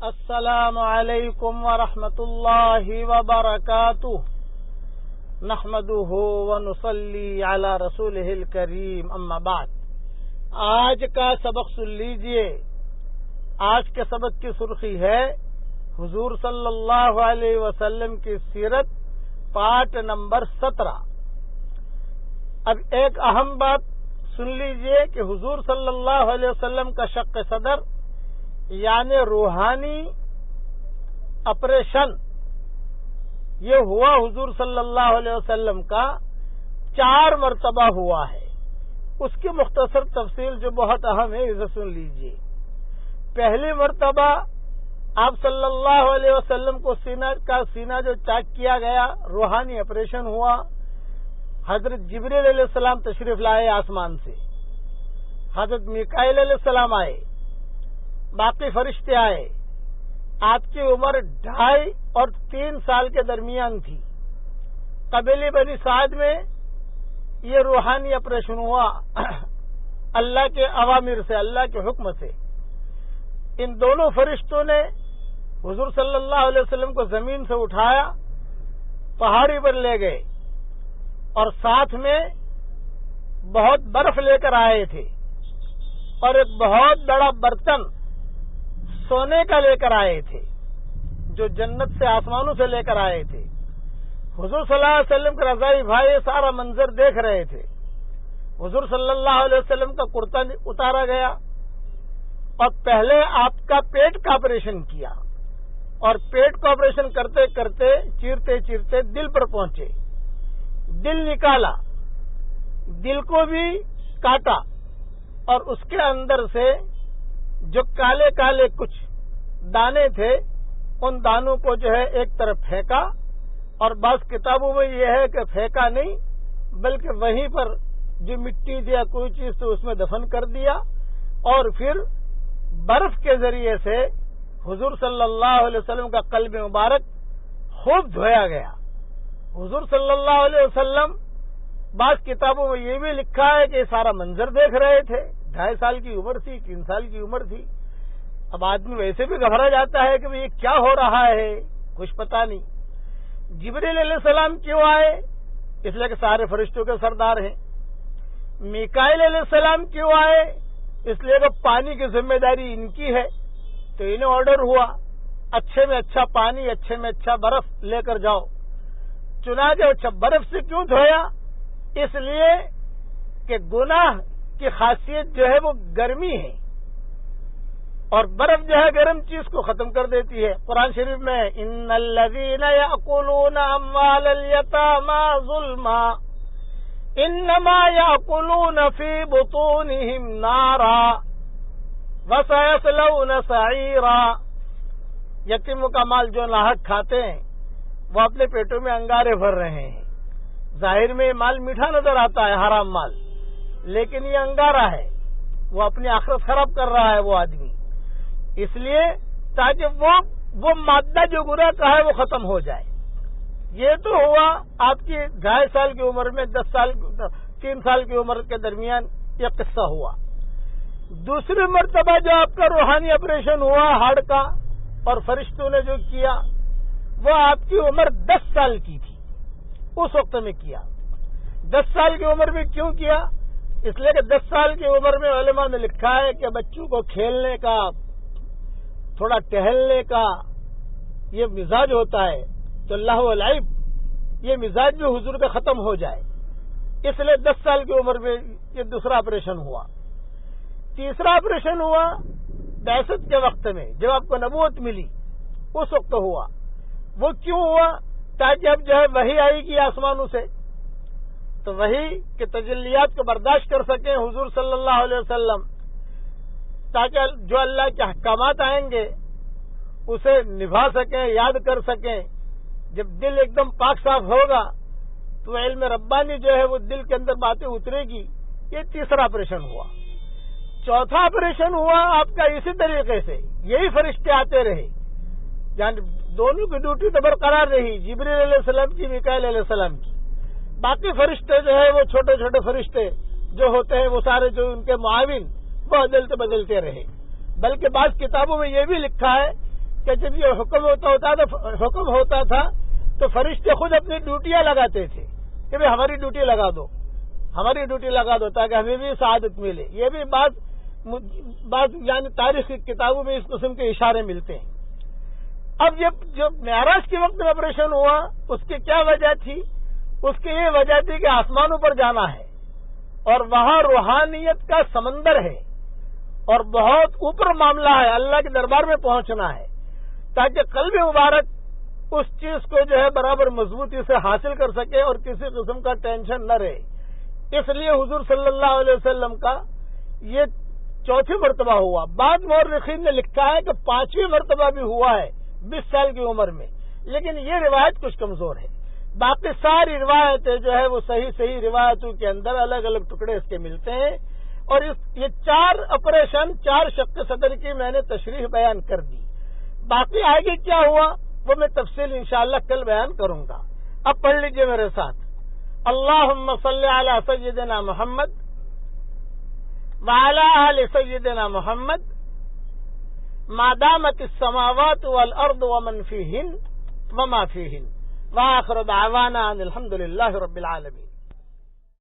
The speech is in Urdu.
السلام علیکم ورحمۃ اللہ وبرکاتہ نحمده ونصلی علی رسولہ الکریم اما بعد۔ آج کا سبق سن لیجئے۔ آج کے سبق کی سرخی ہے حضور صلی اللہ علیہ وسلم کی سیرت پارٹ نمبر 17۔ اب ایک اہم بات سن لیجئے کہ حضور صلی اللہ علیہ وسلم کا شق صدر یعنی روحانی آپریشن یہ ہوا حضور صلی اللہ علیہ وسلم کا 4 مرتبہ ہوا ہے۔ اس کی مختصر تفصیل جو بہت اہم ہے اسے سن لیجئے۔ پہلی مرتبہ آپ صلی اللہ علیہ وسلم کو سینہ جو چاک کیا گیا، روحانی آپریشن ہوا۔ حضرت جبریل علیہ السلام تشریف لائے آسمان سے، حضرت میکائیل علیہ السلام آئے، باقی فرشتے آئے۔ آپ کی عمر 2.5 اور 3 سال کے درمیان تھی۔ قبیلے بنی سعد میں یہ روحانی آپریشن ہوا اللہ کے اوامر سے، اللہ کے حکم سے۔ ان دونوں فرشتوں نے حضور صلی اللہ علیہ وسلم کو زمین سے اٹھایا، پہاڑی پر لے گئے اور ساتھ میں بہت برف لے کر آئے تھے اور ایک بہت بڑا برتن سونے کا لے کر آئے تھے جو جنت سے آسمانوں سے لے کر آئے تھے۔ حضور صلی اللہ علیہ وسلم کے رضائی بھائی سارا منظر دیکھ رہے تھے۔ حضور صلی اللہ علیہ وسلم کا کرتا اتارا گیا اور پہلے آپ کا پیٹ کا آپریشن کیا اور پیٹ کا آپریشن کرتے کرتے چیرتے چیرتے دل پر پہنچے۔ دل نکالا، دل کو بھی کاٹا اور اس کے اندر سے جو کالے کالے کچھ دانے تھے ان دانوں کو جو ہے ایک طرف پھینکا، اور بعض کتابوں میں یہ ہے کہ پھینکا نہیں بلکہ وہیں پر جو مٹی دیا کوئی چیز تو اس میں دفن کر دیا، اور پھر برف کے ذریعے سے حضور صلی اللہ علیہ وسلم کا قلب مبارک خوب دھویا گیا۔ حضور صلی اللہ علیہ وسلم بعض کتابوں میں یہ بھی لکھا ہے کہ یہ سارا منظر دیکھ رہے تھے۔ 2.5 سال کی عمر تھی، 3 سال کی عمر تھی۔ اب آدمی ویسے بھی گھبرا جاتا ہے کہ یہ کیا ہو رہا ہے، کچھ پتا نہیں۔ جبریل علیہ السلام کیوں آئے؟ اس لیے کہ سارے فرشتوں کے سردار ہیں۔ میکائیل علیہ السلام کیوں آئے؟ اس لیے کہ پانی کی ذمہ داری ان کی ہے، تو انہیں آرڈر ہوا اچھے میں اچھا پانی، اچھے میں اچھا برف لے کر جاؤ۔ چنانچہ برف سے کیوں دھویا؟ اس لیے کہ گناہ کی خاصیت جو ہے وہ گرمی ہے، اور برف جو ہے گرم چیز کو ختم کر دیتی ہے۔ قرآن شریف میں ان الذین یأکلون اموال الیتامی ظلما انما یأکلون فی بطونہم نارا وسیصلون سعیرا۔ یتیموں کا مال جو ناحق کھاتے ہیں وہ اپنے پیٹوں میں انگارے بھر رہے ہیں۔ ظاہر میں مال میٹھا نظر آتا ہے، حرام مال، لیکن یہ انگارہ ہے، وہ اپنی آخرت خراب کر رہا ہے وہ آدمی۔ اس لیے تاکہ وہ مادہ جو گناہ کا ہے وہ ختم ہو جائے۔ یہ تو ہوا آپ کی 2.5 سال کی عمر میں 3 سال کی عمر کے درمیان یہ قصہ ہوا۔ دوسری مرتبہ جو آپ کا روحانی آپریشن ہوا ہارٹ کا اور فرشتوں نے جو کیا وہ آپ کی عمر 10 سال کی تھی، اس وقت میں کیا۔ 10 سال کی عمر میں کیوں کیا؟ اس لیے کہ 10 سال کی عمر میں علماء نے لکھا ہے کہ بچوں کو کھیلنے کا، تھوڑا ٹہلنے کا یہ مزاج ہوتا ہے، تو اللہ والعیب یہ مزاج بھی حضور کا ختم ہو جائے، اس لیے 10 سال کی عمر میں یہ دوسرا آپریشن ہوا۔ تیسرا آپریشن ہوا بعثت کے وقت میں، جب آپ کو نبوت ملی اس وقت ہوا۔ وہ کیوں ہوا؟ تاکہ اب جو ہے وحی آئی گی آسمانوں سے، تو وحی کے تجلیات کو برداشت کر سکیں حضور صلی اللہ علیہ وسلم، تاکہ جو اللہ کے احکامات آئیں گے اسے نبھا سکیں، یاد کر سکیں۔ جب دل ایک دم پاک صاف ہوگا تو علم ربانی جو ہے وہ دل کے اندر باتیں اترے گی۔ یہ تیسرا آپریشن ہوا۔ چوتھا آپریشن ہوا آپ کا اسی طریقے سے، یہی فرشتے آتے رہے، یعنی دونوں کی ڈیوٹی تو برقرار رہی، جبریل علیہ السلام کی، میکائیل علیہ السلام کی۔ باقی فرشتے جو ہے وہ چھوٹے چھوٹے فرشتے جو ہوتے ہیں وہ سارے جو ان کے معاون وہ بدلتے رہے۔ بلکہ بعض کتابوں میں یہ بھی لکھا ہے کہ جب یہ حکم ہوتا تھا تو فرشتے خود اپنی ڈیوٹیاں لگاتے تھے کہ بھائی ہماری ڈیوٹی لگا دو تاکہ ہمیں بھی سعادت ملے. یہ بھی بعض یعنی تاریخ کی کتابوں میں اس قسم کے اشارے ملتے ہیں. اب جو معراج کے وقت میں آپریشن ہوا اس کی کیا وجہ تھی؟ اس کی یہ وجہ تھی کہ آسمانوں پر جانا ہے اور وہاں روحانیت کا سمندر ہے اور بہت اوپر معاملہ ہے، اللہ کے دربار میں پہنچنا ہے تاکہ قلب مبارک اس چیز کو جو ہے برابر مضبوطی سے حاصل کر سکے اور کسی قسم کا ٹینشن نہ رہے. اس لیے حضور صلی اللہ علیہ وسلم کا یہ چوتھی مرتبہ ہوا. بعد مورخین نے لکھا ہے کہ 5ویں مرتبہ بھی ہوا ہے 20 سال کی عمر میں، لیکن یہ روایت کچھ کمزور ہے. باقی ساری روایتیں جو ہے وہ صحیح روایتوں کے اندر الگ الگ ٹکڑے اس کے ملتے ہیں. اور یہ 4 آپریشن 4 شق صدر کی میں نے تشریح بیان کر دی. باقی آگے کیا ہوا وہ میں تفصیل انشاءاللہ کل بیان کروں گا. اب پڑھ لیجئے میرے ساتھ. اللہم صلی علی سیدنا محمد وعلی آل سیدنا محمد ما دامت السماوات والارض ومن فیہن وما فیہن وآخر دعوانا ان الحمد للہ رب العالمین.